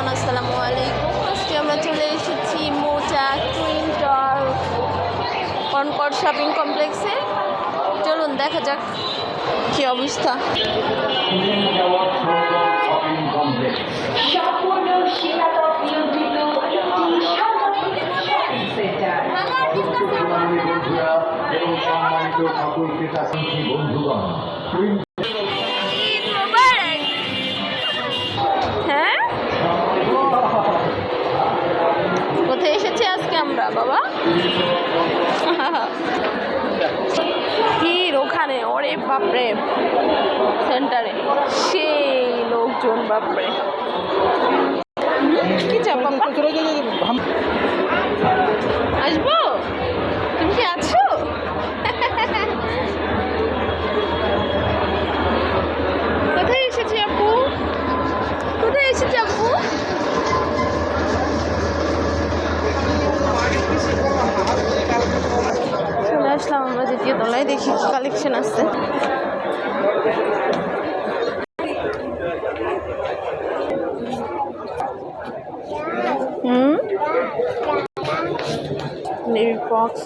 Everyone, আসসালামু আলাইকুম। আজকে আমরা চলে এসেছি মোটা টুইন টাওয়ার কনকর্ড শপিং কমপ্লেক্সে। চলুন দেখা যাক কি অবস্থা। হ্যাঁ, কোথায় এসেছি আজকে আমরা বাবা? ভিড় ওখানে, ওরে বাপরে, সেন্টারে সেই লোকজন, বাপরে। কি চাপ বাবা? আসবো? তুমি কি আছো? কোথায় এসেছি আপু? কোথায় এসেছি আপু? চলে আসলাম আমরা দ্বিতীয় তলায়, দেখি কি কালেকশন আছে। নেভি বক্স,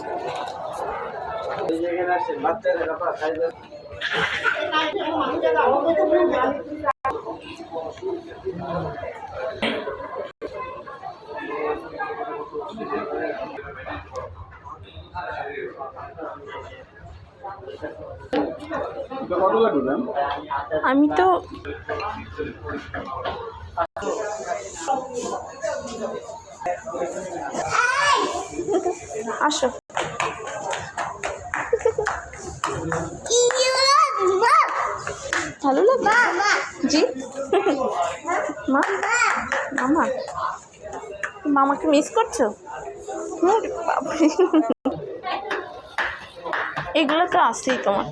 আমি তো আসো। ভালো লাগবে জি। মা, মামা, মামাকে মিস করছো? এগুলো তো আছেই তোমার।